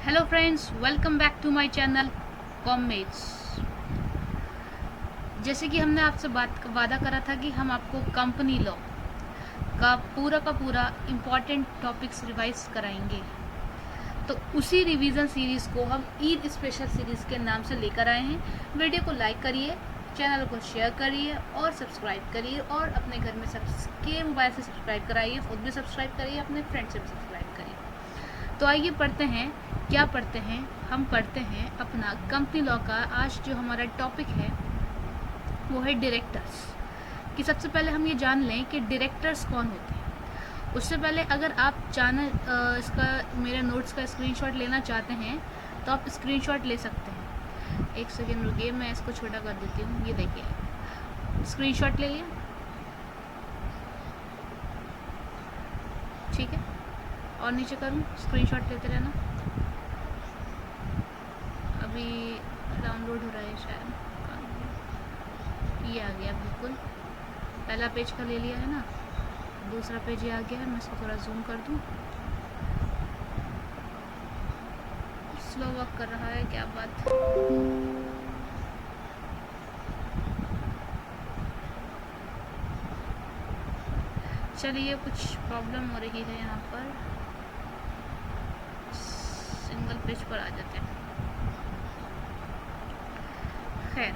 Hello friends, welcome back to my channel commates. जैसे कि हमने आपसे वादा करा था कि हम आपको कंपनी लॉ का पूरा इम्पॉर्टेंट टॉपिक्स रिवाइज कराएंगे। तो उसी रिवीजन सीरीज़ को हम ईद स्पेशल सीरीज़ के नाम से लेकर आए हैं। वीडियो को लाइक करिए, चैनल को शेयर करिए और सब्सक्राइब करिए, और अपने घर में सबके मोबाइल से सब्सक्राइब कराइए, खुद भी सब्सक्राइब करिए, अपने फ्रेंड से भी सब्सक्राइब करिए। तो आइए पढ़ते हैं। क्या पढ़ते हैं? हम पढ़ते हैं अपना कंपनी लॉ का। आज जो हमारा टॉपिक है वो है डायरेक्टर्स। कि सबसे पहले हम ये जान लें कि डायरेक्टर्स कौन होते हैं। उससे पहले अगर आप इसका मेरे नोट्स का स्क्रीनशॉट लेना चाहते हैं तो आप स्क्रीनशॉट ले सकते हैं। एक सेकेंड रुकिए, मैं इसको छोटा कर देती हूँ। ये देखिए, स्क्रीनशॉट ले लिया, ठीक है। और नीचे करूँ, स्क्रीनशॉट लेते रहना। अभी डाउनलोड हो रहा है शायद। ये आ गया, बिल्कुल पहला पेज का ले लिया है ना, दूसरा पेज ये आ गया है। मैं इसको थोड़ा जूम कर दूँ। स्लो वर्क कर रहा है, क्या बात। चलिए, कुछ प्रॉब्लम हो रही है यहाँ पर। सिंगल पेज पर आ जाते हैं। खैर,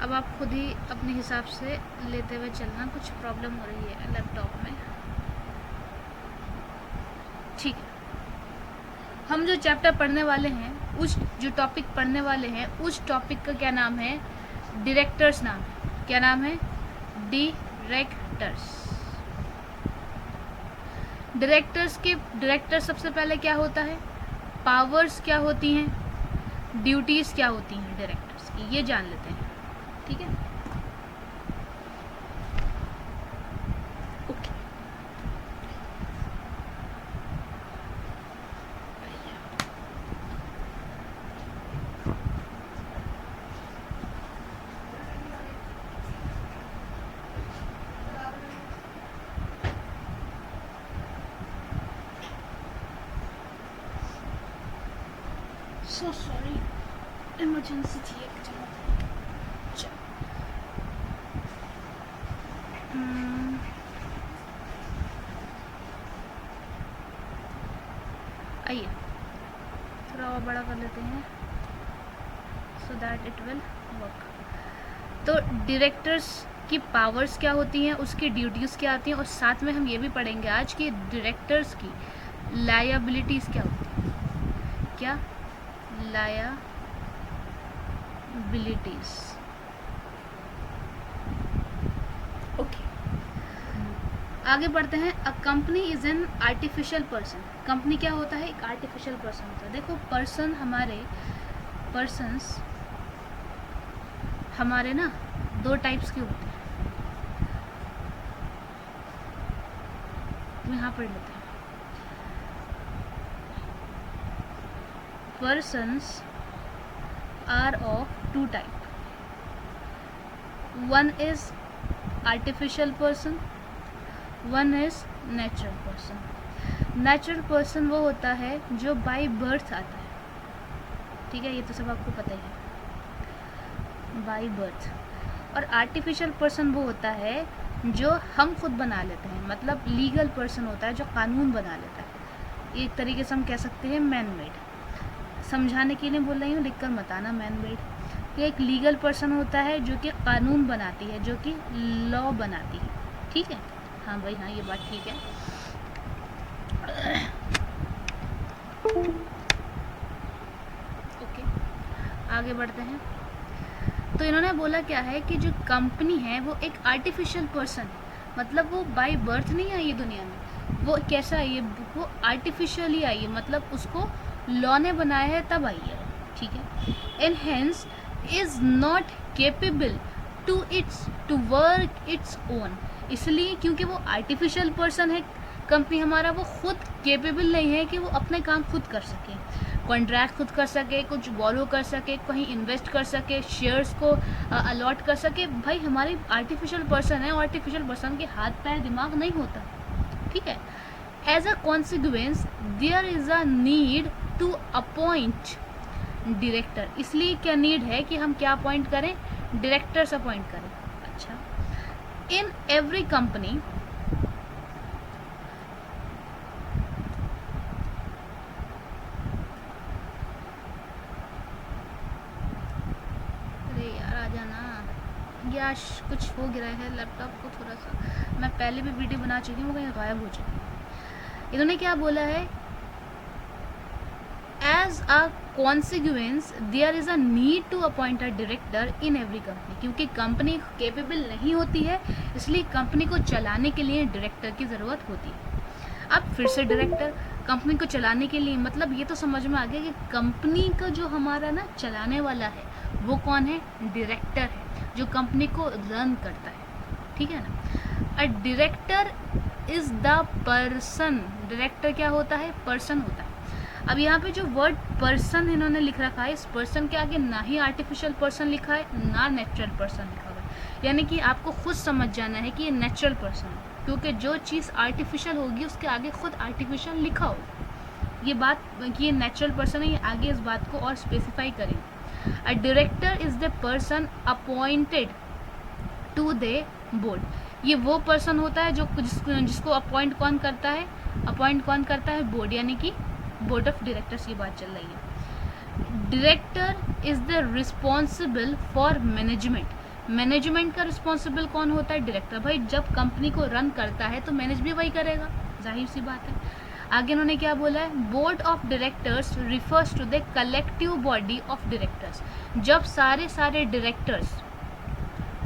अब आप खुद ही अपने हिसाब से लेते हुए चलना। कुछ प्रॉब्लम हो रही है लैपटॉप में, ठीक है। हम जो चैप्टर पढ़ने वाले हैं, जो टॉपिक पढ़ने वाले हैं, उस टॉपिक का क्या नाम है? डायरेक्टर्स नाम है। क्या नाम है? डायरेक्टर्स। डायरेक्टर सबसे पहले क्या होता है? पावर्स क्या होती हैं, ड्यूटीज क्या होती हैं डायरेक्टर्स की, ये जान लेते हैं, ठीक है। ओके, सो सॉरी, इमरजेंसी थी एक। आइए थोड़ा और बड़ा कर लेते हैं so that it will work. तो डायरेक्टर्स की पावर्स क्या होती हैं, उसकी ड्यूटीज़ क्या आती हैं, और साथ में हम ये भी पढ़ेंगे आज कि डायरेक्टर्स की लायबिलिटीज़ क्या होती हैं। क्या? लायबिलिटीज़। ओके, आगे बढ़ते हैं। A company is an artificial person. Company क्या होता है? एक आर्टिफिशियल पर्सन होता है। देखो, पर्सन्स हमारे ना दो टाइप्स के होते हैं। यहाँ पढ़ लेते हैं। Persons are of two type. One is artificial person, one is natural person. Natural person वो होता है जो बाय बर्थ आता है, ठीक है। ये तो सब आपको पता ही है, बाय बर्थ। और आर्टिफिशियल पर्सन वो होता है जो हम खुद बना लेते हैं, मतलब लीगल पर्सन होता है जो कानून बना लेता है। एक तरीके से हम कह सकते हैं मैन मेड। समझाने के लिए बोल रही हूँ, लिखकर मत आना। मैन मेड ये एक लीगल पर्सन होता है जो कि कानून बनाती है, जो कि लॉ बनाती है, ठीक है। हाँ भाई, हाँ, ये बात ठीक है। ओके, आगे बढ़ते हैं। तो इन्होंने बोला क्या है कि जो कंपनी है वो एक आर्टिफिशियल पर्सन है, मतलब वो बाय बर्थ नहीं आई है दुनिया में। वो कैसा आई है? वो आर्टिफिशियली आई है, मतलब उसको लॉ ने बनाया है तब आई है, ठीक है। And hence is not capable to work its own. इसलिए क्योंकि वो आर्टिफिशियल पर्सन है, कंपनी हमारा, वो खुद केपेबल नहीं है कि वो अपने काम खुद कर सके, कॉन्ट्रैक्ट खुद कर सके, कुछ बोरो कर सके, कहीं इन्वेस्ट कर सके, शेयर्स को अलॉट कर सके। भाई, हमारी आर्टिफिशियल पर्सन है, आर्टिफिशियल पर्सन के हाथ पैर दिमाग नहीं होता, ठीक है। As a consequence, there is a need to appoint director, इसलिए क्या नीड है कि हम क्या अपॉइंट करें, डायरेक्टर्स अपॉइंट करें। अच्छा, इन एवरी कंपनी या कुछ हो गिरा है लैपटॉप को थोड़ा सा, मैं पहले भी वीडियो बना चुकी हूँ, कहीं गायब हो चुकी है। इन्होंने क्या बोला है, as a consequence there is a need to appoint a director in every company, क्योंकि कंपनी कैपेबल नहीं होती है इसलिए कंपनी को चलाने के लिए डायरेक्टर की ज़रूरत होती है। अब फिर से डायरेक्टर कंपनी को चलाने के लिए, मतलब ये तो समझ में आ गया कि कंपनी का जो हमारा ना चलाने वाला है वो कौन है, डायरेक्टर है, जो कंपनी को रन करता है, ठीक है ना। अ director is the person, director क्या होता है, पर्सन होता है। अब यहाँ पे जो वर्ड पर्सन इन्होंने लिख रखा है, इस पर्सन के आगे ना ही आर्टिफिशियल पर्सन लिखा है ना नेचुरल पर्सन लिखा हुआ है, यानी कि आपको खुद समझ जाना है कि ये नेचुरल पर्सन है, क्योंकि जो चीज़ आर्टिफिशियल होगी उसके आगे खुद आर्टिफिशियल लिखा होगा। ये बात कि ये नेचुरल पर्सन है, ये आगे इस बात को और स्पेसिफाई करेंगे। A director is the person appointed to the board, ये वो पर्सन होता है जो जिसको अपॉइंट कौन करता है, अपॉइंट कौन करता है, बोर्ड, यानी कि बोर्ड ऑफ डायरेक्टर्स की बात चल रही है। Director is the responsible for management, management का रिस्पॉन्सिबल कौन होता है, डायरेक्टर। भाई जब कंपनी को रन करता है तो मैनेज भी वही करेगा, जाहिर सी बात है। आगे उन्होंने क्या बोला है, board of directors refers to the collective body of directors, जब सारे डायरेक्टर्स,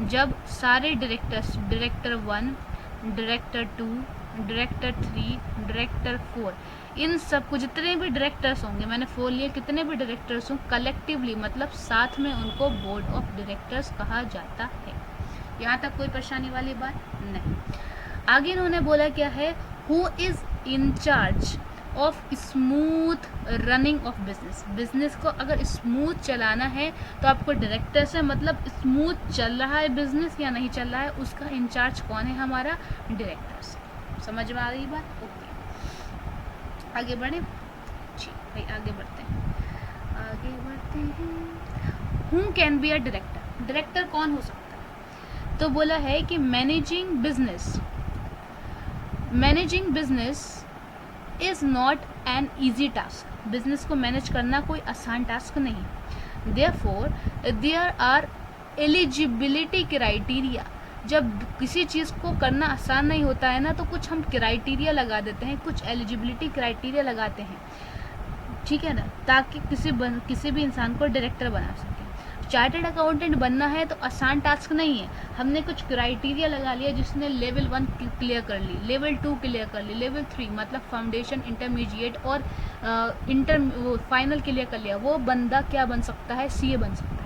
जब सारे directors, director 1, director 2, director 3, director 4, इन सब को जितने भी डायरेक्टर्स होंगे, मैंने 4 लिए, कितने भी डायरेक्टर्स हों कलेक्टिवली, मतलब साथ में उनको बोर्ड ऑफ डायरेक्टर्स कहा जाता है। यहाँ तक कोई परेशानी वाली बात नहीं। आगे इन्होंने बोला क्या है, who is in charge of smooth running of business, business को अगर स्मूथ चलाना है तो आपको डायरेक्टर से, मतलब स्मूथ चल रहा है बिजनेस या नहीं चल रहा है, उसका इंचार्ज कौन है, हमारा डायरेक्टर्स। समझ में आ रही बात, ओके। आगे बढ़े जी भाई, आगे बढ़ते हैं। Who can be a director, director कौन हो सकता है, तो बोला है कि managing business is not an easy task, business को मैनेज करना कोई आसान टास्क नहीं। Therefore there are eligibility criteria, जब किसी चीज़ को करना आसान नहीं होता है ना, तो कुछ हम क्राइटेरिया लगा देते हैं, कुछ एलिजिबिलिटी क्राइटेरिया लगाते हैं, ठीक है ना, ताकि किसी भी इंसान को डायरेक्टर बना सके। चार्टर्ड अकाउंटेंट बनना है तो आसान टास्क नहीं है, हमने कुछ क्राइटेरिया लगा लिया, जिसने लेवल 1 क्लियर कर ली, लेवल 2 क्लियर कर ली, लेवल 3 मतलब फाउंडेशन, इंटरमीडिएट और फाइनल क्लियर कर लिया, वो बंदा क्या बन सकता है, सीए बन सकता है,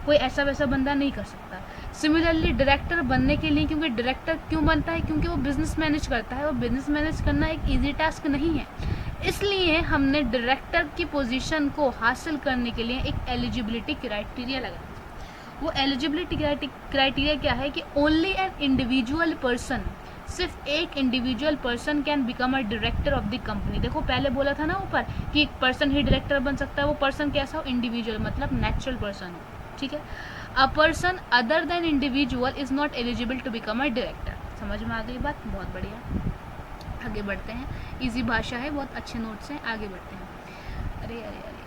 कोई ऐसा वैसा बंदा नहीं कर सकता। सिमिलरली डायरेक्टर बनने के लिए, क्योंकि डायरेक्टर क्यों बनता है, क्योंकि वो बिजनेस मैनेज करता है, और बिजनेस मैनेज करना एक ईजी टास्क नहीं है, इसलिए हमने डायरेक्टर की पोजीशन को हासिल करने के लिए एक एलिजिबिलिटी क्राइटेरिया लगाया। वो एलिजिबिलिटी क्राइटेरिया क्या है कि ओनली एन इंडिविजुअल पर्सन, सिर्फ एक individual person can become a director of the company. देखो पहले बोला था ना ऊपर कि एक पर्सन ही डायरेक्टर बन सकता है, वो पर्सन कैसा हो, इंडिविजुअल, मतलब नेचुरल पर्सन हो, ठीक है। A person other than individual is not eligible to become a director. समझ में आ गई बात, बहुत बढ़िया। आगे बढ़ते हैं, इजी भाषा है, बहुत अच्छे नोट्स हैं, आगे बढ़ते हैं। अरे अरे अरे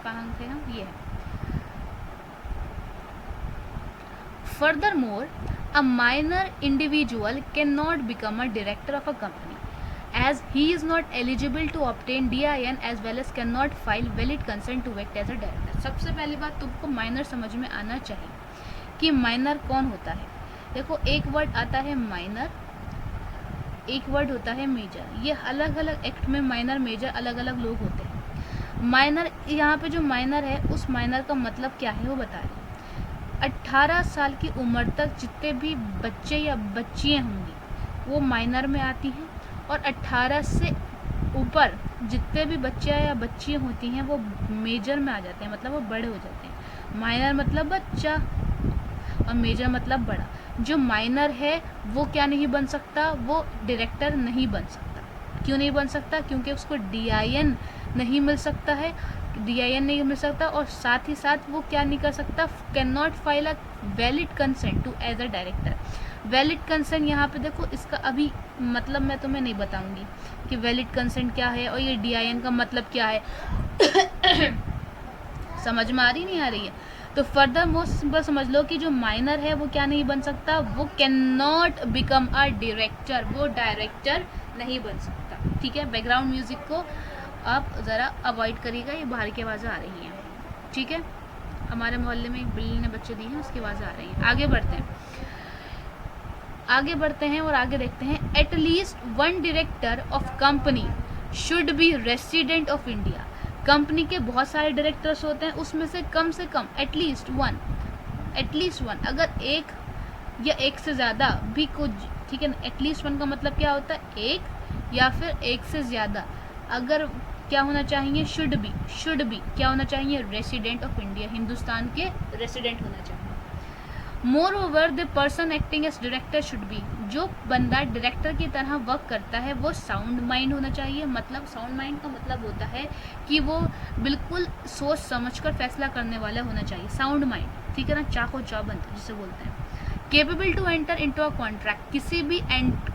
कहाँ थे हम, ये है। Furthermore, a minor individual cannot become a director of a company as he is not eligible to obtain DIN as well as cannot file valid consent to act as a director। सबसे पहली बात तुमको minor समझ में आना चाहिए कि minor कौन होता है। देखो एक वर्ड आता है माइनर, एक वर्ड होता है मेजर, ये अलग अलग एक्ट में माइनर मेजर अलग अलग लोग होते हैं। माइनर, यहाँ पे जो माइनर है उस माइनर का मतलब क्या है वो बता रहे हैं। 18 साल की उम्र तक जितने भी बच्चे या बच्चियाँ होंगी वो माइनर में आती हैं, और 18 से ऊपर जितने भी बच्चे या बच्चियाँ होती हैं वो मेजर में आ जाते हैं, मतलब वो बड़े हो जाते हैं। माइनर मतलब बच्चा और मेजर मतलब बड़ा। जो माइनर है वो क्या नहीं बन सकता, वो डायरेक्टर नहीं बन सकता, क्यों नहीं बन सकता? क्योंकि उसको DIN नहीं मिल सकता है, DIN नहीं मिल सकता, और साथ ही साथ वो क्या नहीं कर सकता, cannot file a valid consent to as a director. Valid consent यहाँ पे देखो, इसका अभी मतलब मैं तुम्हें नहीं बताऊंगी कि वैलिड कंसेंट क्या है और ये DIN का मतलब क्या है। समझ में आ रही नहीं आ रही है? तो फर्दर मोस्ट सिंपल समझ लो कि जो माइनर है वो क्या नहीं बन सकता, वो can not become a director, वो डायरेक्टर नहीं बन सकता। ठीक है, बैकग्राउंड म्यूजिक को आप ज़रा अवॉइड करिएगा, ये बाहर की आवाज़ें आ रही हैं। ठीक है, हमारे मोहल्ले में एक बिल्ली ने बच्चे दिए हैं, उसकी आवाज़ें आ रही हैं। आगे बढ़ते हैं, आगे बढ़ते हैं और आगे देखते हैं। At least one director of company should be resident of India. Company के बहुत सारे डायरेक्टर्स होते हैं, उसमें से कम एटलीस्ट वन, अगर एक या एक से ज़्यादा भी कुछ, ठीक है ना, एटलीस्ट वन का मतलब क्या होता है, एक या फिर एक से ज़्यादा, अगर क्या होना चाहिए, शुड बी क्या होना चाहिए, रेसिडेंट ऑफ इंडिया, हिंदुस्तान के रेसिडेंट होना चाहिए। Moreover the person acting as director should be, जो बंदा डायरेक्टर की तरह वर्क करता है वो साउंड माइंड होना चाहिए। मतलब साउंड माइंड का मतलब होता है कि वो बिल्कुल सोच समझकर फैसला करने वाला होना चाहिए, साउंड माइंड, ठीक है ना, चाको चा बनता जिसे बोलते हैं। Capable to enter into a contract, किसी भी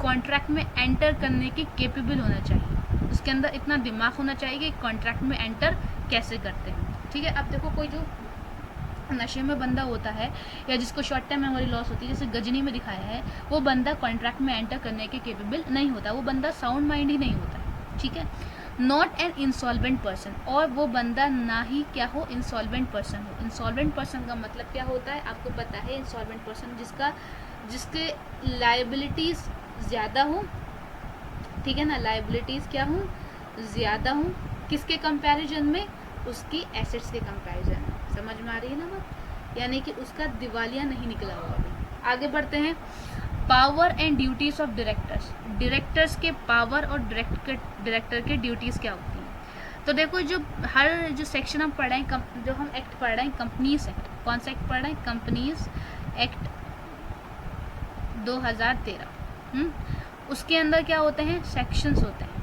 कॉन्ट्रैक्ट में एंटर करने की केपेबल होना चाहिए, उसके अंदर इतना दिमाग होना चाहिए कि कॉन्ट्रैक्ट में एंटर कैसे करते हैं। ठीक है, अब देखो कोई जो नशे में बंदा होता है या जिसको शॉर्ट टाइम मेमोरी लॉस होती है, जैसे गजनी में दिखाया है, वो बंदा कॉन्ट्रैक्ट में एंटर करने के केपेबल नहीं होता, वो बंदा साउंड माइंड ही नहीं होता। ठीक है, नॉट एन इंसॉल्वेंट पर्सन, और वो बंदा ना ही क्या हो, इंसॉल्वेंट पर्सन हो। इंसॉल्वेंट पर्सन का मतलब क्या होता है, आपको पता है, इंसॉल्वेंट पर्सन जिसके लाइबिलिटीज़ ज़्यादा हो, ठीक है ना, लाइबिलिटीज़ क्या हो, ज़्यादा हो, किसके कंपैरिजन में, उसकी एसेट्स के कंपैरिजन में। समझ में आ रही है ना बात, यानी कि उसका दिवालिया नहीं निकला हुआ अभी। आगे बढ़ते हैं, power and duties of directors, directors के पावर और डायरेक्टर के ड्यूटीज़ क्या होती हैं। तो देखो, जो सेक्शन हम पढ़ रहे हैं, जो हम एक्ट पढ़ रहे हैं, कंपनीज एक्ट, कौन सा एक्ट पढ़ रहे हैं, कंपनीज एक्ट 2013, उसके अंदर क्या होते हैं, सेक्शंस होते हैं।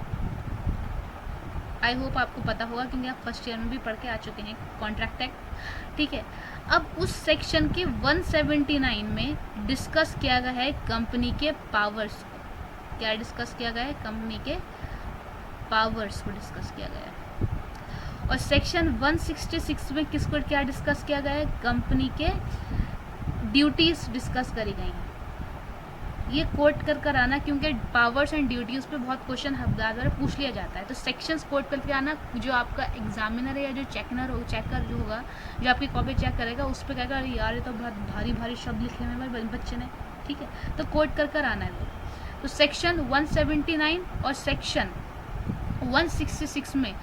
आई होप आपको पता होगा क्योंकि आप फर्स्ट ईयर में भी पढ़ के आ चुके हैं कॉन्ट्रैक्ट एक्ट। ठीक है, अब उस सेक्शन के 179 में डिस्कस किया गया है कंपनी के पावर्स को। क्या डिस्कस किया गया है, कंपनी के पावर्स को डिस्कस किया गया है। और सेक्शन 166 में किसको क्या डिस्कस किया गया है, कंपनी के ड्यूटीज डिस्कस करी गई हैं। ये कोट कर आना, क्योंकि पावर्स एंड ड्यूटीज़ पे बहुत क्वेश्चन हफ्तावार पूछ लिया जाता है, तो सेक्शंस कोट करके आना। जो आपका एग्जामिनर है या जो चेकर जो होगा, जो आपकी कॉपी चेक करेगा, उस पर कहेगा अरे यार ये तो बहुत भारी भारी शब्द लिखे हुए हैं बच्चे ने। ठीक है, तो कोट कर आना है वो। तो सेक्शन 179 और सेक्शन 166 में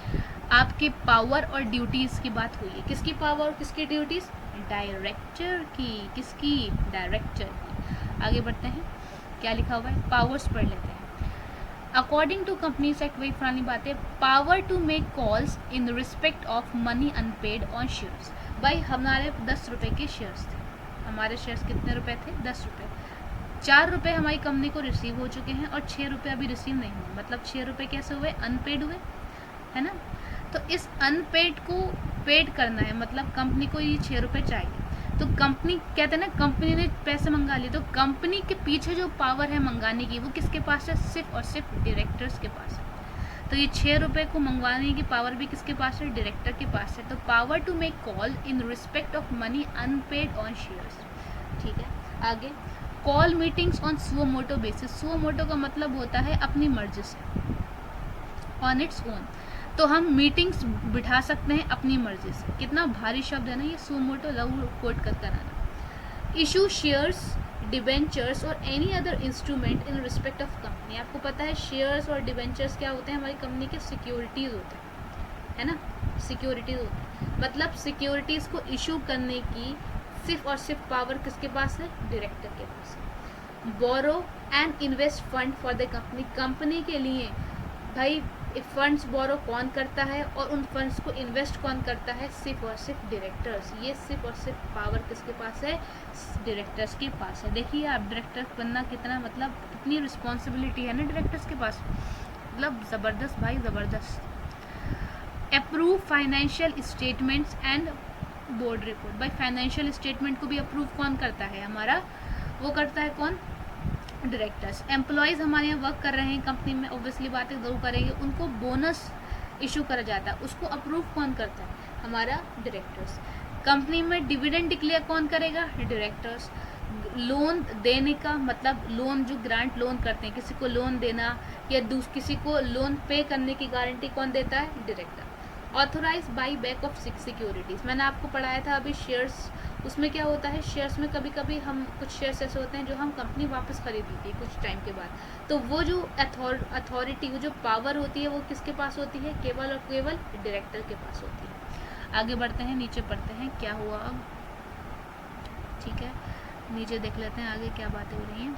आपकी पावर और ड्यूटीज़ की बात हुई है। किसकी पावर और किसकी ड्यूटीज़, डायरेक्टर की। किसकी, डायरेक्टर की। आगे बढ़ते हैं, क्या लिखा हुआ है, पावर्स पढ़ लेते हैं। अकॉर्डिंग टू कंपनीज एक्ट, वही पुरानी बात है, power to make calls in respect of money unpaid on shares. भाई हमारे 10 रुपये के शेयर्स थे, हमारे शेयर्स कितने रुपए थे, 10 रुपये। 4 रुपये हमारी कंपनी को रिसीव हो चुके हैं और 6 रुपये अभी रिसीव नहीं हुए, मतलब 6 रुपये कैसे हुए, अनपेड हुए, है ना। तो इस अनपेड को पेड करना है, मतलब कंपनी को ये 6 रुपये चाहिए। तो कंपनी कहते हैं ना, कंपनी ने पैसे मंगा लिए, तो कंपनी के पीछे जो पावर है मंगाने की, वो किसके पास है, सिर्फ और सिर्फ डायरेक्टर्स के पास है। तो ये 6 रुपये को मंगवाने की पावर भी किसके पास है, डायरेक्टर के पास है। तो power to make call in respect of money unpaid on shares. ठीक है, आगे, call meetings on suo moto basis. Suo moto का मतलब होता है अपनी मर्जी से, ऑन इट्स ओन। तो हम मीटिंग्स बिठा सकते हैं अपनी मर्जी से। कितना भारी शब्द है ना ये, सुओ मोटो, लव कोट कर आना। इशू शेयर्स, डिबेंचर्स और any other instrument in respect of company. आपको पता है शेयर्स और डिबेंचर्स क्या होते हैं, हमारी कंपनी के सिक्योरिटीज़ होते हैं, है ना, सिक्योरिटीज़ होते हैं। मतलब सिक्योरिटीज़ को इशू करने की सिर्फ और सिर्फ पावर किसके पास है, डायरेक्टर के पास है। Borrow and invest fund for the company. Company के लिए भाई फंड्स बोरो कौन करता है और उन फंड्स को इन्वेस्ट कौन करता है, सिर्फ और सिर्फ डायरेक्टर्स। ये सिर्फ और सिर्फ पावर किसके पास है, डायरेक्टर्स के पास है। देखिए आप डायरेक्टर बनना कितना, मतलब कितनी रिस्पॉन्सिबिलिटी है ना डायरेक्टर्स के पास। मतलब ज़बरदस्त भाई, ज़बरदस्त। Approve financial statements and board report. भाई फाइनेंशियल स्टेटमेंट को भी अप्रूव कौन करता है? हमारा वो करता है कौन? डायरेक्टर्स। एम्प्लॉयज़ हमारे यहाँ वर्क कर रहे हैं कंपनी में, ऑब्वियसली बात है ज़रूर करेंगे, उनको बोनस इशू करा जाता है, उसको अप्रूव कौन करता है? हमारा डायरेक्टर्स। कंपनी में डिविडेंड डिक्लेयर कौन करेगा? डायरेक्टर्स। लोन देने का मतलब लोन जो ग्रांट लोन करते हैं, किसी को लोन देना या किसी को लोन पे करने की गारंटी कौन देता है? Director. Authorise buy back of securities. मैंने आपको पढ़ाया था अभी शेयर्स, उसमें क्या होता है, शेयर्स में कभी कभी हम कुछ शेयर्स ऐसे होते हैं जो हम कंपनी वापस खरीदी थी कुछ टाइम के बाद, तो वो जो अथॉरिटी, वो जो पावर होती है वो किसके पास होती है? केवल और केवल डायरेक्टर के पास होती है। आगे बढ़ते हैं, नीचे पढ़ते हैं क्या हुआ अब। ठीक है, नीचे देख लेते हैं आगे क्या बातें हो रही हैं।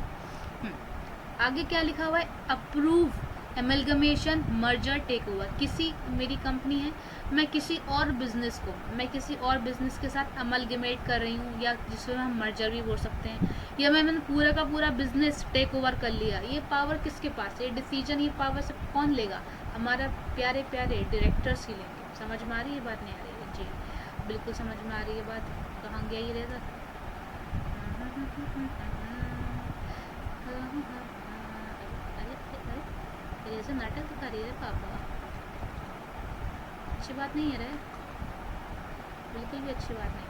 आगे क्या लिखा हुआ है? Approve amalgamation merger take over. किसी, मेरी कंपनी है, मैं किसी और बिजनेस के साथ अमलगमेट कर रही हूँ, या जिसमें हम मर्जर भी बोल सकते हैं, या मैंने पूरा का पूरा बिजनेस टेक ओवर कर लिया। ये पावर किसके पास है? ये डिसीजन, ये पावर सब कौन लेगा? हमारा प्यारे प्यारे डायरेक्टर्स ही लेंगे। समझ में आ रही है बात? नहीं आ रही है? जी बिल्कुल समझ में आ रही है बात। कहाँ गया ये रहता? ऐसे नाटक दिखा रही है पापा, अच्छी बात नहीं है रे, बिल्कुल भी अच्छी बात नहीं।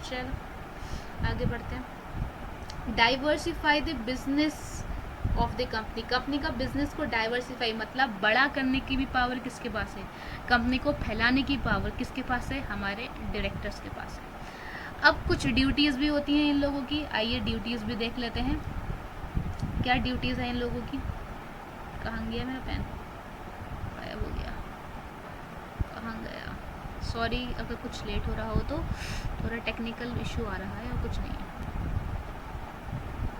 चलो आगे बढ़ते हैं। Diversify the business of the company. Company का बिजनेस को डाइवर्सिफाई मतलब बड़ा करने की भी पावर किसके पास है? कंपनी को फैलाने की पावर किसके पास है? हमारे डायरेक्टर्स के पास है। अब कुछ ड्यूटीज़ भी होती हैं इन लोगों की, आइए ड्यूटीज़ भी देख लेते हैं। क्या ड्यूटीज़ हैं इन लोगों की? कहाँ गया मेरा पेन? गायब हो गया, कहाँ गया? सॉरी अगर कुछ लेट हो रहा हो तो, थोड़ा टेक्निकल इशू आ रहा है और कुछ नहीं है।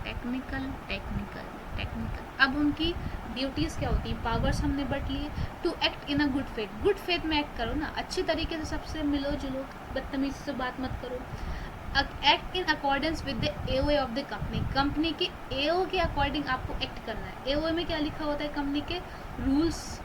टेक्निकल। अब उनकी ड्यूटीज़ क्या होती हैं? पावर्स हमने बट लिए। To act in a good faith. Good faith में एक्ट करो ना, अच्छी तरीके से सबसे मिलो जुलो, बदतमीजी से बात मत करो। Act in accordance with the AOA of the company. Company के एओ के अकॉर्डिंग आपको एक्ट करना है। एओए में क्या लिखा होता है? कंपनी के रूल्स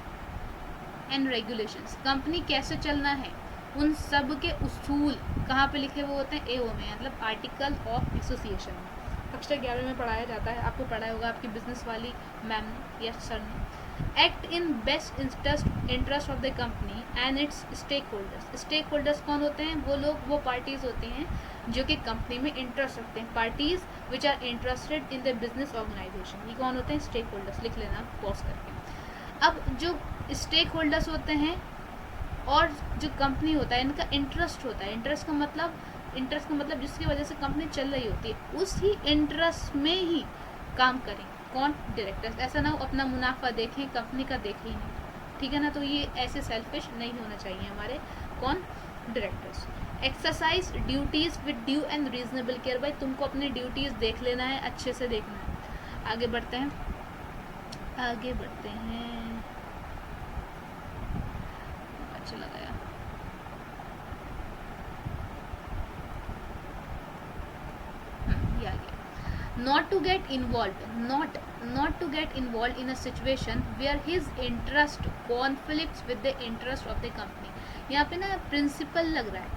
एंड रेगुलेशंस, कंपनी कैसे चलना है उन सब के उसूल कहाँ पे लिखे हुए होते हैं? एओ में, मतलब आर्टिकल ऑफ एसोसिएशन में। कक्षा 11 में पढ़ाया जाता है, आपको पढ़ाया होगा आपकी बिजनेस वाली मैम ने या सर ने। Act in best interest of the company and its stakeholders. Stakeholders कौन होते हैं? वो लोग, वो पार्टीज होती हैं जो कि कंपनी में इंटरेस्ट रखते हैं। Parties which are interested in the business organisation, ये कौन होते हैं? Stakeholders. लिख लेना पॉज करके। अब जो स्टेक होल्डर्स होते हैं और जो कंपनी होता है, इनका इंटरेस्ट होता है। इंटरेस्ट का मतलब जिसकी वजह से कंपनी चल रही होती है, उसी इंटरेस्ट में ही काम करें। कौन? डायरेक्टर्स। ऐसा ना हो अपना मुनाफा देखें, कंपनी का देखें ही नहीं, ठीक है ना? तो ये ऐसे सेल्फिश नहीं होना चाहिए हमारे कौन? Directors. Exercise duties with due and reasonable care. भाई तुमको अपनी ड्यूटीज़ देख लेना है, अच्छे से देखना है। आगे बढ़ते हैं। चला गया। ये आ गया। Not to get involved in a situation where his interest conflicts with the interest of the company। यहाँ पे ना प्रिंसिपल लग रहा है,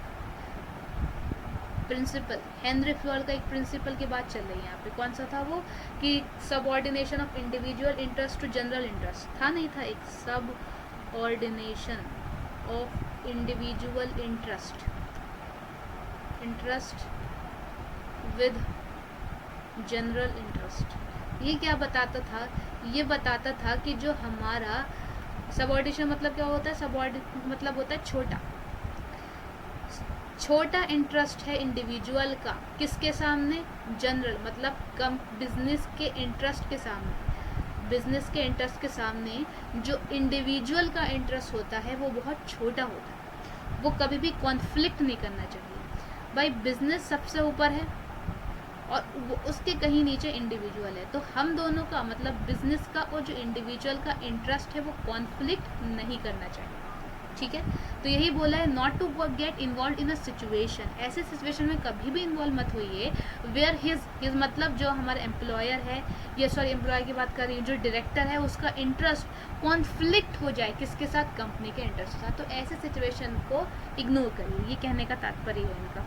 प्रिंसिपल हेनरी फ्योल का एक प्रिंसिपल की बात चल रही है यहाँ पे। कौन सा था वो? कि subordination of individual interest to general interest था, नहीं था? एक subordination of individual interest with general interest. ये क्या बताता था? ये बताता था कि जो हमारा सबऑर्डिनेशन मतलब क्या होता है? सबऑर्डिनेशन मतलब होता है छोटा इंटरेस्ट है इंडिविजुअल का, किसके सामने? जनरल मतलब कम बिजनेस के इंटरेस्ट के सामने। बिजनेस के इंटरेस्ट के सामने जो इंडिविजुअल का इंटरेस्ट होता है वो बहुत छोटा होता है, वो कभी भी कॉन्फ्लिक्ट नहीं करना चाहिए। भाई बिजनेस सबसे ऊपर है और वो उसके कहीं नीचे इंडिविजुअल है, तो हम दोनों का मतलब बिजनेस का और जो इंडिविजुअल का इंटरेस्ट है वो कॉन्फ्लिक्ट नहीं करना चाहिए। ठीक है, तो यही बोला है not to get involve in a situation, ऐसे सिचुएशन में कभी भी इन्वॉल्व मत होइए वेयर हिज मतलब जो हमारे एम्प्लॉयर है, या सॉरी एम्प्लॉयर की बात कर रही हूँ, जो डायरेक्टर है उसका इंटरेस्ट कॉन्फ्लिक्ट हो जाए किसके साथ, कंपनी के इंटरेस्ट के साथ, तो ऐसे सिचुएशन को इग्नोर करिए, ये कहने का तात्पर्य है इनका।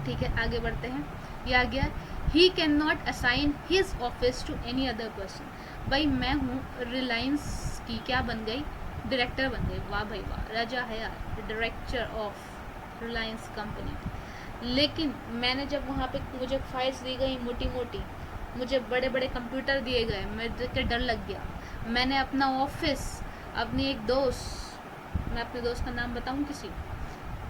ठीक है, आगे बढ़ते हैं। ये आ गया he can not assign his office to any other person. भाई मैं हूँ रिलायंस की क्या बन गई, डायरेक्टर बन गई, वाह भाई वाह, राजा है यार, डायरेक्टर ऑफ रिलायंस कंपनी। लेकिन मैंने जब वहाँ पे मुझे फाइल्स दी गई मोटी मोटी, मुझे बड़े बड़े कंप्यूटर दिए गए, मैं देख के डर लग गया। मैंने अपना ऑफिस अपनी एक दोस्त, मैं अपने दोस्त का नाम बताऊँ किसी,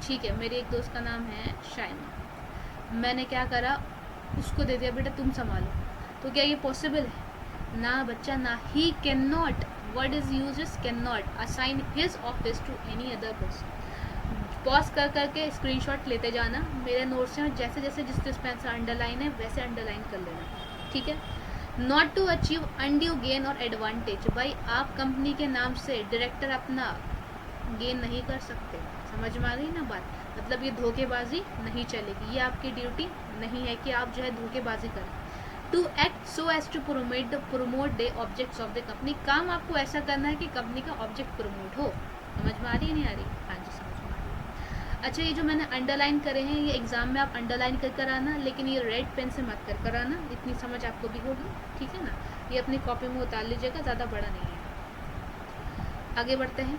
ठीक है, मेरी एक दोस्त का नाम है शाइमा, मैंने क्या करा, उसको दे दिया, बेटा तुम संभालो। तो क्या ये पॉसिबल है? ना बच्चा ना, he can not, word is use is can not assign his office to any other person. Pause कर करके स्क्रीनशॉट लेते जाना, मेरे नोट्स में जैसे जैसे जिस पेन से अंडरलाइन है वैसे अंडरलाइन कर लेना, ठीक है। Not to achieve undue gain और एडवांटेज, भाई आप कंपनी के नाम से डायरेक्टर अपना गेन नहीं कर सकते, समझ में आ गई ना बात, मतलब ये धोखेबाजी नहीं चलेगी, ये आपकी ड्यूटी नहीं है कि आप जो है धोखेबाजी करें। To act so as to promote the objects of the company, काम आपको ऐसा करना है कि कंपनी का ऑब्जेक्ट प्रमोट हो, समझ में आ रही है नहीं आ रही? हाँ जी समझ में आ रही है। अच्छा, ये जो मैंने अंडरलाइन करे हैं ये एग्जाम में आप अंडरलाइन कर कर आना, लेकिन ये रेड पेन से मत कर कर आना, इतनी समझ आपको भी होगी, ठीक है ना। ये अपनी कॉपी में उतार लीजिएगा, ज़्यादा बड़ा नहीं है। आगे बढ़ते हैं,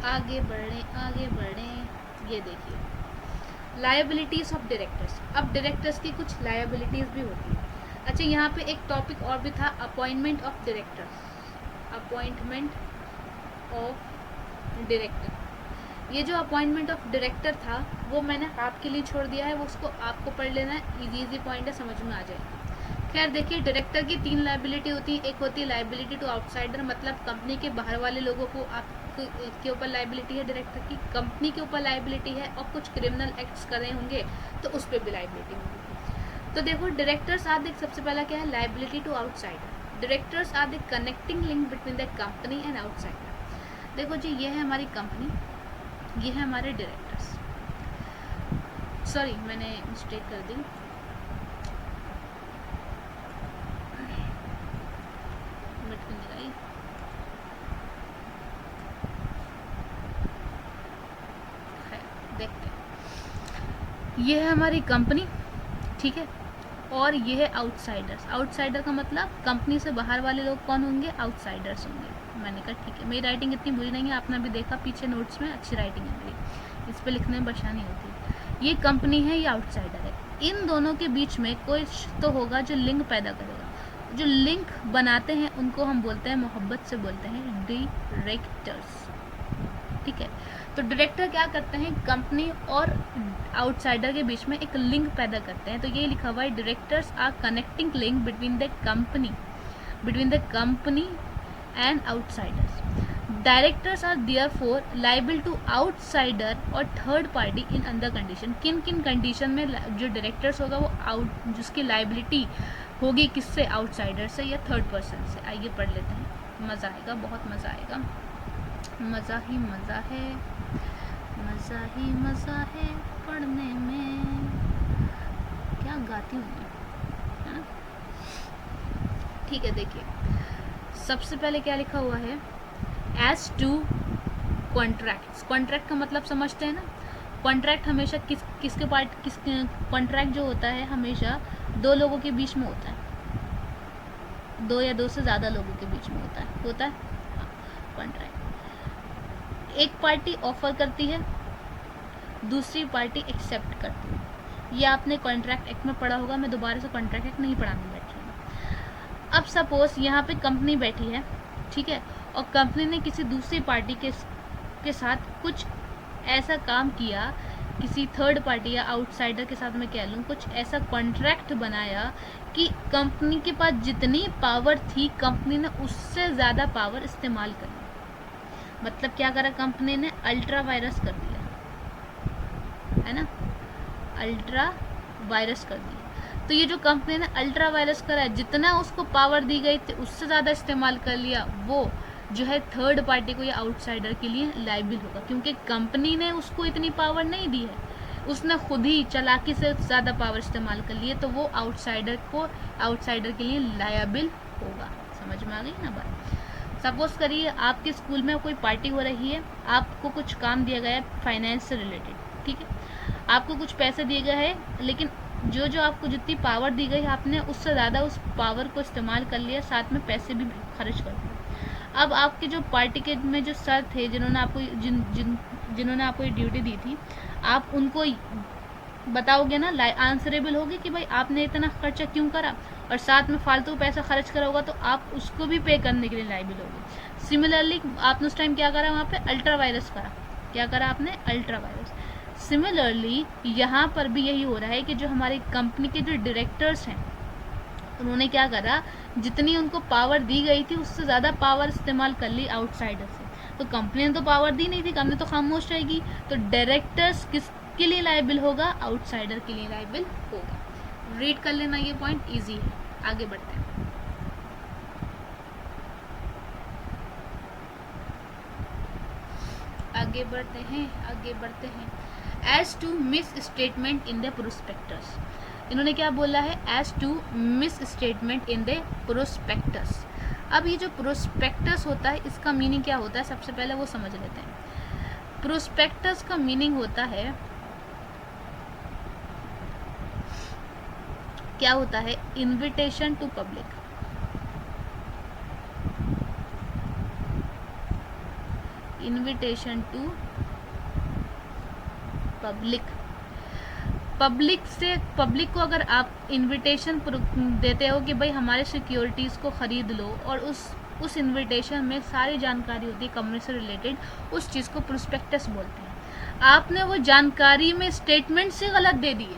आगे बढ़ें। ये देखिए लायबिलिटीज़ ऑफ डायरेक्टर्स। अब डायरेक्टर्स की कुछ लायबिलिटीज़ भी होती है। अच्छा, यहाँ पे एक टॉपिक और भी था, appointment of directors, appointment of director. ये जो अपॉइंटमेंट ऑफ डायरेक्टर था वो मैंने आपके लिए छोड़ दिया है, वो उसको आपको पढ़ लेना है, इजी पॉइंट है, समझ में आ जाएगा। खैर देखिए, डायरेक्टर की 3 लायबिलिटी होती है। एक होती है लायबिलिटी टू आउटसाइडर, मतलब कंपनी के बाहर वाले लोगों को के ऊपर लायबिलिटी है डायरेक्टर की, कंपनी के ऊपर लायबिलिटी है, और कुछ क्रिमिनल एक्ट्स कर रहे होंगे तो उस पर भी लायबिलिटी होगी। तो देखो डायरेक्टर्स आर द, सबसे पहला क्या है, liability to outsider. Directors are the connecting link between the company and outsider. देखो जी, ये है हमारी कंपनी, ये है हमारे डायरेक्टर्स, सॉरी मैंने मिस्टेक कर दी, देखते हैं। ये है हमारी कंपनी, ठीक है, और ये है आउटसाइडर्स। आउटसाइडर का मतलब कंपनी से बाहर वाले लोग कौन होंगे, आउटसाइडर्स होंगे। मैंने कहा ठीक है, मेरी राइटिंग इतनी बुरी नहीं है, आपने भी देखा पीछे नोट्स में अच्छी राइटिंग है मेरी, इस पर लिखने में परेशानी होती है। ये कंपनी है, ये आउटसाइडर है, इन दोनों के बीच में कोई तो होगा जो लिंक पैदा करेगा। जो लिंक बनाते हैं उनको हम बोलते हैं, मोहब्बत से बोलते हैं डायरेक्टर्स, ठीक है। तो डायरेक्टर क्या करते हैं, कंपनी और आउटसाइडर के बीच में एक लिंक पैदा करते हैं। तो ये लिखा हुआ है, directors are connecting link between the company and outsiders. Directors are therefore liable to outsider और थर्ड पार्टी इन अंदर कंडीशन। किन किन कंडीशन में जो डायरेक्टर्स होगा वो जिसकी लायबिलिटी होगी किससे, आउटसाइडर से या थर्ड पर्सन से। आइए पढ़ लेते हैं, मज़ा आएगा, बहुत मज़ा आएगा, मज़ा ही मज़ा है, मज़ा ही मज़ा है पढ़ने में। क्या गाती हूँ मैं, ठीक है। देखिए सबसे पहले क्या लिखा हुआ है, एज टू कॉन्ट्रैक्ट्स। कॉन्ट्रैक्ट का मतलब समझते हैं ना, कॉन्ट्रैक्ट हमेशा किसके कॉन्ट्रैक्ट जो होता है हमेशा 2 लोगों के बीच में होता है, 2 या 2 से ज़्यादा लोगों के बीच में होता है हाँ, कॉन्ट्रैक्ट। एक पार्टी ऑफर करती है, दूसरी पार्टी एक्सेप्ट करती है। ये आपने कॉन्ट्रैक्ट एक्ट में पढ़ा होगा, मैं दोबारा से कॉन्ट्रैक्ट एक्ट नहीं पढ़ाने बैठी हूँ। अब सपोज यहाँ पे कंपनी बैठी है, ठीक है, और कंपनी ने किसी दूसरी पार्टी के साथ कुछ ऐसा काम किया, किसी थर्ड पार्टी या आउटसाइडर के साथ मैं कह लूँ, कुछ ऐसा कॉन्ट्रैक्ट बनाया कि कंपनी के पास जितनी पावर थी कंपनी ने उससे ज़्यादा पावर इस्तेमाल कर ली। मतलब क्या करा कंपनी ने, अल्ट्रा वायरस कर दिया, है ना, अल्ट्रा वायरस कर दिया। तो ये जो कंपनी ने अल्ट्रा वायरस करा है, जितना उसको पावर दी गई थी उससे ज़्यादा इस्तेमाल कर लिया, वो जो है थर्ड पार्टी को या आउटसाइडर के लिए लायबिल होगा, क्योंकि कंपनी ने उसको इतनी पावर नहीं दी है, उसने खुद ही चालाकी से ज़्यादा पावर इस्तेमाल कर ली है, तो वो आउटसाइडर के लिए लायबिल होगा। समझ में आ गई ना बात। सपोज करिए आपके स्कूल में कोई पार्टी हो रही है, आपको कुछ काम दिया गया है फाइनेंस से रिलेटेड, ठीक है, आपको कुछ पैसे दिए गए हैं, लेकिन जो आपको जितनी पावर दी गई आपने उससे ज़्यादा उस पावर को इस्तेमाल कर लिया, साथ में पैसे भी खर्च कर दिए। अब आपके जो पार्टी के में जो सर थे जिन्होंने आपको जिन्होंने आपको ये ड्यूटी दी थी, आप उनको बताओगे ना, आंसरेबल होगी कि भाई आपने इतना खर्चा क्यों करा, और साथ में फालतू पैसा खर्च करा होगा तो आप उसको भी पे करने के लिए लायबिल होगे। सिमिलरली आपने उस टाइम क्या करा, वहाँ पे अल्ट्रा वायरस करा, क्या करा आपने, अल्ट्रा वायरस। सिमिलरली यहाँ पर भी यही हो रहा है कि जो हमारी कंपनी के जो डायरेक्टर्स हैं उन्होंने क्या करा, जितनी उनको पावर दी गई थी उससे ज़्यादा पावर इस्तेमाल कर ली आउटसाइडर से। तो कंपनी ने तो पावर दी नहीं थी, कंपनी तो खामोश रहेगी, तो डायरेक्टर्स किसके लिए लायबिल होगा, आउटसाइडर के लिए लायबिल होगा। रीड कर लेना, ये पॉइंट इजी है। आगे बढ़ते हैं। आगे बढ़ते हैं। As to misstatement in the prospectus, इन्होंने क्या बोला है, as to misstatement in the prospectus. अब ये जो प्रोस्पेक्टस होता है इसका मीनिंग क्या होता है, सबसे पहले वो समझ लेते हैं। प्रोस्पेक्टस का मीनिंग होता है, क्या होता है, invitation to public. Invitation to public को अगर आप इनविटेशन देते हो कि भाई हमारे सिक्योरिटीज़ को ख़रीद लो, और उस इनविटेशन में सारी जानकारी होती है कंपनी से रिलेटेड, उस चीज़ को प्रोस्पेक्टस बोलते हैं। आपने वो जानकारी में स्टेटमेंट से गलत दे दिए,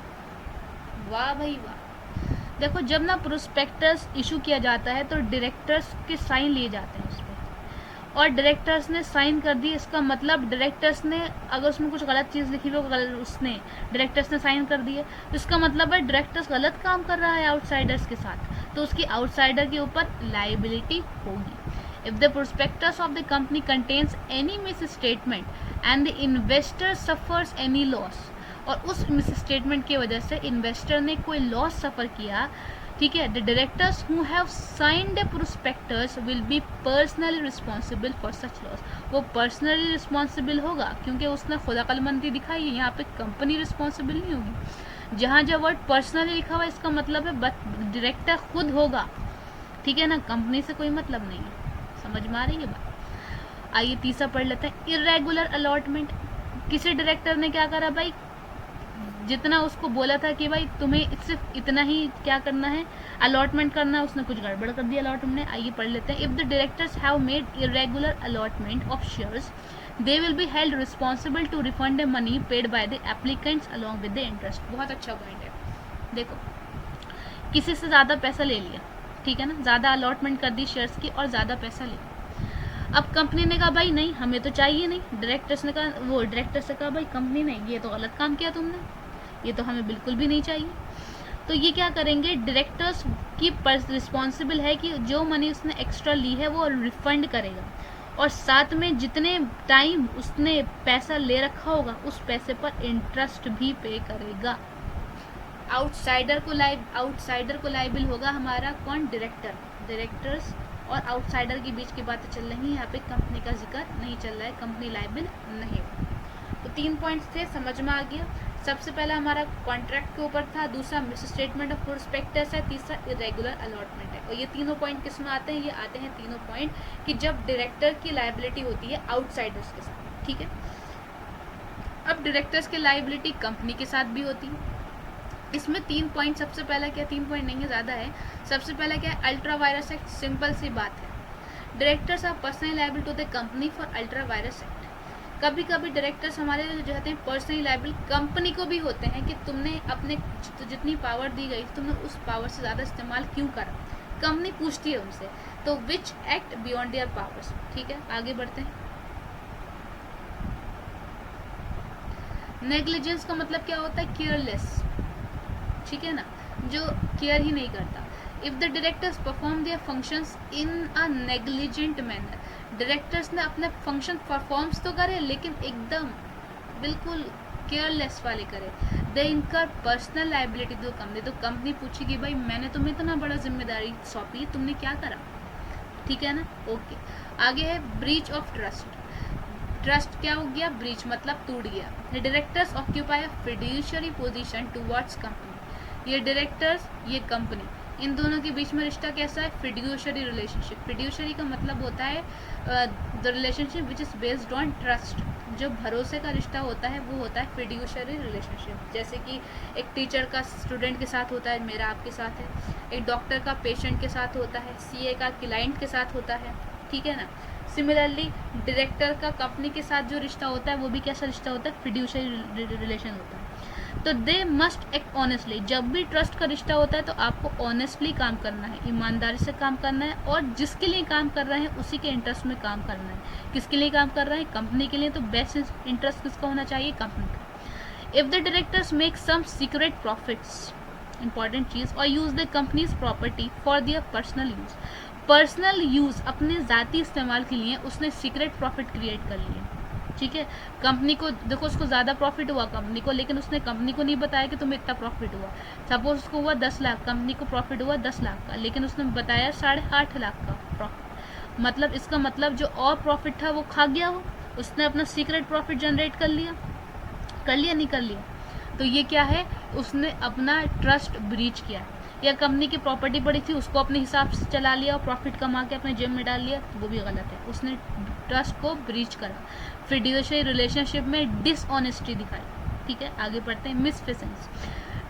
वाह भाई वाह। देखो जब ना प्रोस्पेक्टस इशू किया जाता है तो डायरेक्टर्स के साइन लिए जाते हैं उस पर, और डायरेक्टर्स ने साइन कर दी, इसका मतलब डायरेक्टर्स ने अगर उसमें कुछ गलत चीज़ लिखी हुई उसने डायरेक्टर्स ने साइन कर दी है, तो इसका मतलब है डायरेक्टर्स गलत काम कर रहा है आउटसाइडर्स के साथ, तो उसकी आउटसाइडर के ऊपर लायबिलिटी होगी। If the prospectus of the company contains any miss statement and the investor suffers any loss, और उस मिस स्टेटमेंट की वजह से इन्वेस्टर ने कोई लॉस सफ़र किया, ठीक है, the directors who have signed the prospectus will be personally responsible for such loss. वो पर्सनली रिस्पॉन्सिबल होगा क्योंकि उसने खुद अक्लमंदी दिखाई है, यहाँ पे कंपनी रिस्पॉन्सिबल नहीं होगी। जहाँ जब वर्ड पर्सनली लिखा हुआ इसका मतलब है डायरेक्टर खुद होगा, ठीक है ना, कंपनी से कोई मतलब नहीं है। समझ में आ रही है बात। आइए तीसरा पढ़ लेते हैं, इरेगुलर अलॉटमेंट। किसी डायरेक्टर ने क्या करा भाई, जितना उसको बोला था कि भाई तुम्हें सिर्फ इतना ही क्या करना है, अलॉटमेंट करना है, उसने कुछ गड़बड़ कर दिया अलॉटमेंट ने। आइए पढ़ लेते हैं, if the directors have made irregular allotment of shares they will be held responsible to refund the money paid by the applicants along with the interest. बहुत अच्छा पॉइंट है। देखो किसी से ज़्यादा पैसा ले लिया, ठीक है ना, ज़्यादा अलॉटमेंट कर दी शेयर्स की और ज़्यादा पैसा ले, अब कंपनी ने कहा भाई नहीं हमें तो चाहिए नहीं, डायरेक्टर्स ने कहा, वो डायरेक्टर से कहा भाई कंपनी ने ये तो गलत काम किया तुमने, ये तो हमें बिल्कुल भी नहीं चाहिए। तो ये क्या करेंगे, डायरेक्टर्स की रिस्पॉन्सिबल है कि जो मनी उसने एक्स्ट्रा ली है वो रिफंड करेगा, और साथ में जितने टाइम उसने पैसा ले रखा होगा उस पैसे पर इंटरेस्ट भी पे करेगा। आउटसाइडर को लायबिल होगा हमारा कौन, डायरेक्टर्स और आउटसाइडर के बीच की बातें चल रही हैं, यहाँ पे कंपनी का जिक्र नहीं चल रहा है, कंपनी लायबिल नहीं। तो 3 पॉइंट्स थे, समझ में आ गया। सबसे पहला हमारा कॉन्ट्रैक्ट के ऊपर था, दूसरा मिस स्टेटमेंट ऑफ प्रोस्पेक्टस है, तीसरा इरेगुलर अलॉटमेंट है। और ये तीनों पॉइंट किस में आते हैं, ये आते हैं तीनों पॉइंट कि जब डायरेक्टर की लायबिलिटी होती है आउटसाइडर्स के साथ, ठीक है। अब डायरेक्टर्स की लायबिलिटी कंपनी के साथ भी होती है। इसमें 3 पॉइंट, सबसे पहला क्या, 3 पॉइंट नहीं है, ज़्यादा है। सबसे पहला क्या है, अल्ट्रा वायरस एक्ट। सिंपल सी बात है, directors are personally liable to the company for ultra vires act. कभी कभी डायरेक्टर्स हमारे जो होते हैं पर्सनली लायबिल कंपनी को भी होते हैं कि तुमने अपने जितनी पावर दी गई तुमने उस पावर से ज़्यादा इस्तेमाल क्यों करा, कंपनी पूछती है उनसे, तो which act beyond their powers, ठीक है। आगे बढ़ते हैं। नेग्लिजेंस का मतलब क्या होता है, केयरलेस, ठीक है ना, जो केयर ही नहीं करता। If the directors perform their functions in a negligent manner, directors ने अपने फंक्शन परफॉर्म्स तो करे लेकिन एकदम बिल्कुल केयरलेस वाले करे, दे इनकर पर्सनल लाइबिलिटी टू कंपनी, तो कंपनी पूछेगी भाई मैंने तुम्हें इतना बड़ा जिम्मेदारी सौंपी, तुमने क्या करा, ठीक है ना। ओके, आगे है ब्रीच ऑफ ट्रस्ट। ट्रस्ट क्या हो गया, ब्रीच मतलब टूट गया। The directors occupy a fiduciary position towards company, ये डायरेक्टर्स ये कंपनी, इन दोनों के बीच में रिश्ता कैसा है, फिड्यूशियरी रिलेशनशिप। फिड्यूशियरी का मतलब होता है the relationship which is based on trust, जो भरोसे का रिश्ता होता है वो होता है फिड्यूशियरी रिलेशनशिप। जैसे कि एक टीचर का स्टूडेंट के साथ होता है, मेरा आपके साथ है, एक डॉक्टर का पेशेंट के साथ होता है, सीए का क्लाइंट के साथ होता है, ठीक है ना। सिमिलरली डायरेक्टर का कंपनी के साथ जो रिश्ता होता है वो भी कैसा रिश्ता होता है, फिड्यूशियरी रिलेशन होता है। तो दे मस्ट एक्ट ऑनेस्टली, जब भी ट्रस्ट का रिश्ता होता है तो आपको ऑनेस्टली काम करना है, ईमानदारी से काम करना है, और जिसके लिए काम कर रहे हैं उसी के इंटरेस्ट में काम करना है। किसके लिए काम कर रहे हैं, कंपनी के लिए, तो बेस्ट इंटरेस्ट किसका होना चाहिए, कंपनी का। If the directors make some secret profits, important चीज, और use the company's property for their personal use, personal use अपने ज़ाती इस्तेमाल के लिए उसने सीक्रेट प्रॉफिट क्रिएट कर लिए, ठीक है। कंपनी को देखो उसको ज़्यादा प्रॉफिट हुआ कंपनी को, लेकिन उसने कंपनी को नहीं बताया कि तुम्हें इतना प्रॉफिट हुआ। सपोज उसको हुआ 10 लाख, कंपनी को प्रॉफिट हुआ 10 लाख का, लेकिन उसने बताया 8.5 लाख का प्रॉफिट। मतलब इसका मतलब जो और प्रॉफिट था वो खा गया, वो उसने अपना सीक्रेट प्रॉफिट जनरेट कर लिया नहीं कर लिया। तो ये क्या है, उसने अपना ट्रस्ट ब्रीच किया। या कंपनी की प्रॉपर्टी पड़ी थी उसको अपने हिसाब से चला लिया और प्रॉफिट कमा के अपने जेब में डाल लिया, तो वो भी गलत है, उसने ट्रस्ट को ब्रीच करा। फिड्यूशियरी रिलेशनशिप में डिसऑनेस्टी दिखाई, ठीक है। आगे बढ़ते हैं, मिसफिशंस।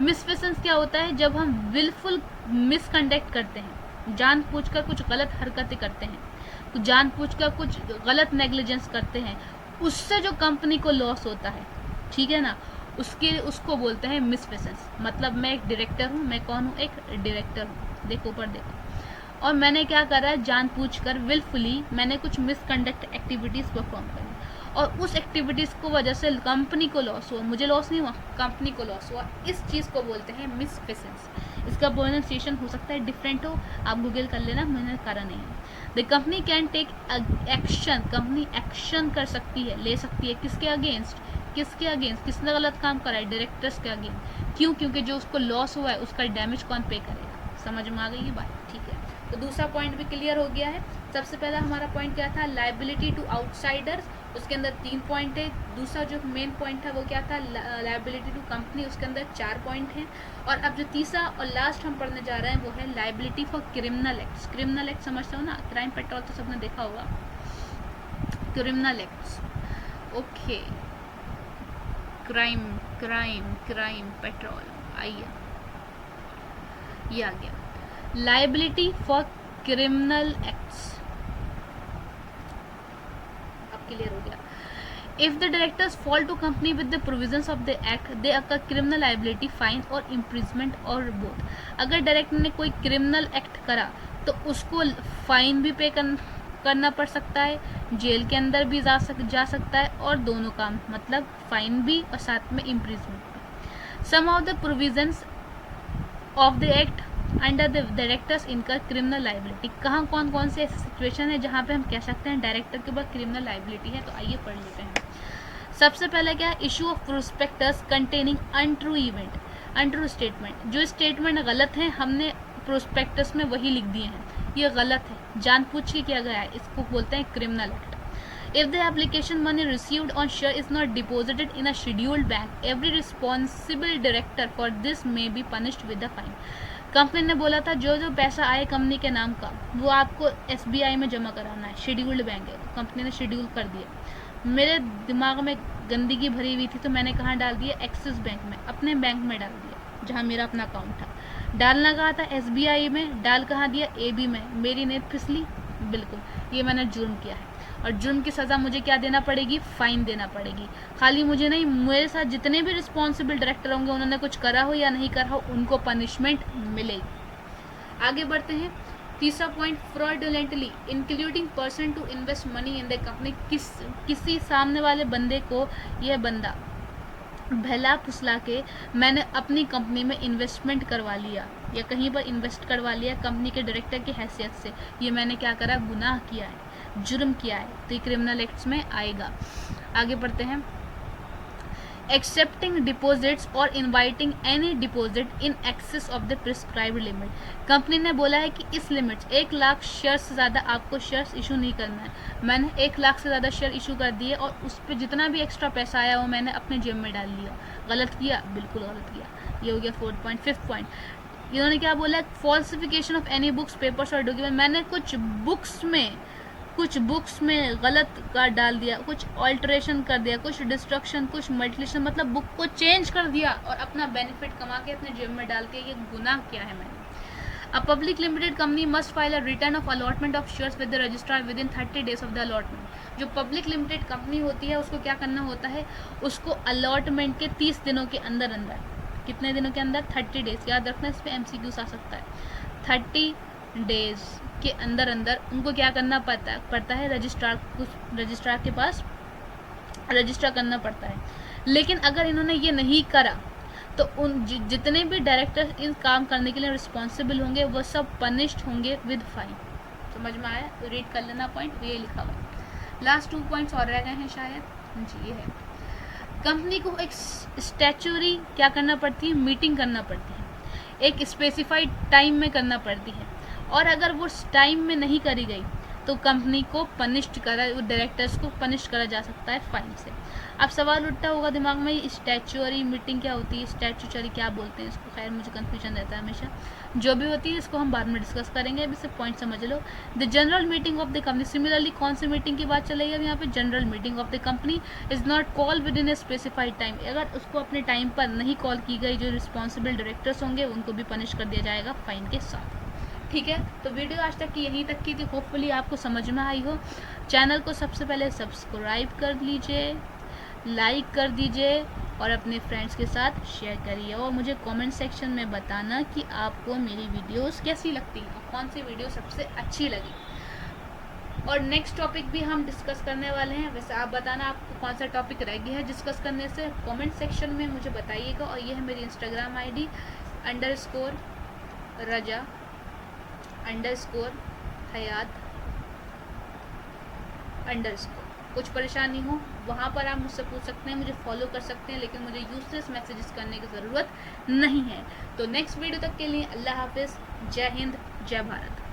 मिसफिशंस क्या होता है, जब हम विलफुल मिसकंडक्ट करते हैं, जानबूझकर कुछ गलत हरकतें करते हैं, तो जानबूझकर कुछ गलत नेग्लिजेंस करते हैं, उससे जो कंपनी को लॉस होता है, ठीक है ना, उसको बोलते हैं मिसफिशंस। मतलब मैं एक डायरेक्टर हूँ, मैं कौन हूँ, एक डायरेक्टर हूँ, देखो ऊपर देखो, और मैंने क्या करा है, जानबूझकर विलफुली मैंने कुछ मिसकंडक्ट एक्टिविटीज परफॉर्म करी, और उस एक्टिविटीज को वजह से कंपनी को लॉस हुआ, मुझे लॉस नहीं हुआ, कंपनी को लॉस हुआ, इस चीज को बोलते हैं मिसफिशंस। इसका प्रोनाउंसिएशन हो सकता है डिफरेंट हो, आप गूगल कर लेना, मैंने करा नहीं है। The company can take action, company action कर सकती है, ले सकती है, किसके अगेंस्ट, किसने गलत काम करा है, डायरेक्टर्स के अगेंस्ट। क्यों, क्योंकि जो उसको लॉस हुआ है उसका डैमेज कौन पे करेगा। समझ में आ गई ये बात, ठीक है। तो दूसरा पॉइंट भी क्लियर हो गया है। सबसे पहला हमारा पॉइंट क्या था, लायबिलिटी टू आउटसाइडर्स, उसके अंदर 3 पॉइंट है। दूसरा जो मेन पॉइंट था वो क्या था, लायबिलिटी टू कंपनी, उसके अंदर 4 पॉइंट हैं। और अब जो तीसरा और लास्ट हम पढ़ने जा रहे हैं वो है liability for criminal acts. Criminal act समझते हो ना, क्राइम पेट्रोल तो सबने देखा होगा, criminal acts, okay. Crime patrol, आइए ये आ गया, लायबिलिटी फॉर क्रिमिनल एक्ट्स, अब क्लियर हो गया। If the directors fail to comply with the provisions of the act, they occur criminal liability, fine और इम्प्रिजमेंट और बोथ। अगर डायरेक्टर ने कोई क्रिमिनल एक्ट करा तो उसको फाइन भी पे करना पड़ सकता है, जेल के अंदर भी जा सकता है, और दोनों काम, मतलब फाइन भी और साथ में इम्प्रिजमेंट भी। Some of the provisions of the act under the directors incur criminal liability, कहाँ कौन कौन से ऐसी सिचुएशन है जहाँ पे हम कह सकते हैं डायरेक्टर के ऊपर क्रिमिनल लायबिलिटी है। तो आइए पढ़ लेते हैं। सबसे पहला क्या है, issue of prospectus containing untrue event, untrue statement, जो स्टेटमेंट गलत है हमने प्रोस्पेक्टस में वही लिख दिए हैं, ये गलत है, जानबूझ के किया गया है, इसको बोलते हैं criminal act. If the application money received on share is not deposited in a scheduled bank, every responsible director for this may be punished with a fine. Company ने बोला था जो जो पैसा आए कंपनी के नाम का वो आपको SBI में जमा कराना है, शेड्यूल्ड बैंक है, कंपनी ने शेड्यूल कर दिया। मेरे दिमाग में गंदगी भरी हुई थी तो मैंने कहाँ डाल दिया, एक्सिस बैंक में, अपने बैंक में डाल दिया जहाँ मेरा अपना अकाउंट था। डालना कहा था SBI में, डाल कहाँ दिया, AB में, मेरी नीयत फिसली, बिल्कुल ये मैंने जुर्म किया है, और जुर्म की सज़ा मुझे क्या देना पड़ेगी, फाइन देना पड़ेगी। खाली मुझे नहीं, मेरे साथ जितने भी रिस्पॉन्सिबल डायरेक्टर होंगे उन्होंने कुछ करा हो या नहीं करा हो उनको पनिशमेंट मिलेगी। आगे बढ़ते हैं, तीसरा point, fraudulently including person to invest money in the company, किसी सामने वाले बंदे को, यह बंदा बहला फुसला के मैंने अपनी कंपनी में इन्वेस्टमेंट करवा लिया या कहीं पर इन्वेस्ट करवा लिया कंपनी के डायरेक्टर की हैसियत से, ये मैंने क्या करा, गुनाह किया है, जुर्म किया है, तो ये क्रिमिनल एक्ट्स में आएगा। आगे बढ़ते हैं। एक्सेप्टिंग डिपॉजिट्स और inviting any deposit in excess of the prescribed limit. Company ने बोला है कि इस लिमिट 1 लाख शेयर से ज़्यादा आपको शेयर्स इशू नहीं करना है। मैंने 1 लाख से ज़्यादा शेयर इशू कर दिए और उस पर जितना भी एक्स्ट्रा पैसा आया वो मैंने अपने जेब में डाल लिया। गलत किया? बिल्कुल गलत किया। ये हो गया 4th पॉइंट। 5th पॉइंट, इन्होंने क्या बोला, falsification of any books, papers और डॉक्यूमेंट। मैंने कुछ बुक्स में गलत का डाल दिया, कुछ ऑल्टरेशन कर दिया, कुछ डिस्ट्रक्शन, कुछ मल्टीप्लिकेशन, मतलब बुक को चेंज कर दिया और अपना बेनिफिट कमा के अपने जेब में डाल के, ये गुनाह किया है मैंने। A public limited company must file a return of allotment of shares with the registrar with in 30 days of the allotment. जो पब्लिक लिमिटेड कंपनी होती है उसको क्या करना होता है, उसको अलॉटमेंट के 30 दिनों के अंदर अंदर, कितने दिनों के अंदर, 30 डेज, याद रखना, इस पर MCQs आ सकता है। 30 डेज के अंदर अंदर उनको क्या करना पड़ता है, रजिस्ट्रार के पास रजिस्टर करना पड़ता है। लेकिन अगर इन्होंने ये नहीं करा तो उन जितने भी डायरेक्टर इन काम करने के लिए रिस्पॉन्सिबल होंगे वो सब पनिश्ड होंगे विद फाइन। समझ में आया? तो रीड कर लेना पॉइंट, ये लिखा हुआ है। लास्ट 2 पॉइंट्स और रह गए हैं शायद जी। ये है, कंपनी को एक स्टैच्यूरी क्या करना पड़ती है, मीटिंग करना पड़ती है, एक स्पेसिफाइड टाइम में करना पड़ती है, और अगर वो टाइम में नहीं करी गई तो कंपनी को पनिश्ड करा, डायरेक्टर्स को पनिश करा जा सकता है फाइन से। अब सवाल उठता होगा दिमाग में, स्टैच्यूरी मीटिंग क्या होती है, स्टैच्यूचरी क्या बोलते हैं इसको, खैर मुझे कंफ्यूजन रहता है हमेशा। जो भी होती है इसको हम बाद में डिस्कस करेंगे, अभी से पॉइंट समझ लो। The general meeting of the company, similarly कौन सी मीटिंग की बात चलेगी अब यहाँ पे, general meeting of the company is not call within a specified time. अगर उसको अपने टाइम पर नहीं कॉल की गई, जो रिस्पॉन्सिबल डायरेक्टर्स होंगे उनको भी पनिश कर दिया जाएगा फाइन के साथ। ठीक है, तो वीडियो आज तक की यहीं तक की थी, होपफुली आपको समझ में आई हो। चैनल को सबसे पहले सब्सक्राइब कर लीजिए, लाइक कर दीजिए और अपने फ्रेंड्स के साथ शेयर करिए, और मुझे कमेंट सेक्शन में बताना कि आपको मेरी वीडियोस कैसी लगती हैं, कौन सी वीडियो सबसे अच्छी लगी। और नेक्स्ट टॉपिक भी हम डिस्कस करने वाले हैं, वैसे आप बताना आपको कौन सा टॉपिक रह गया है डिस्कस करने से, कमेंट सेक्शन में मुझे बताइएगा। और ये है मेरी इंस्टाग्राम ID _raja_hayat_। कुछ परेशानी हो वहाँ पर आप मुझसे पूछ सकते हैं, मुझे फॉलो कर सकते हैं, लेकिन मुझे यूजलेस मैसेजेस करने की ज़रूरत नहीं है। तो नेक्स्ट वीडियो तक के लिए अल्लाह हाफिज़, जय हिंद, जय भारत।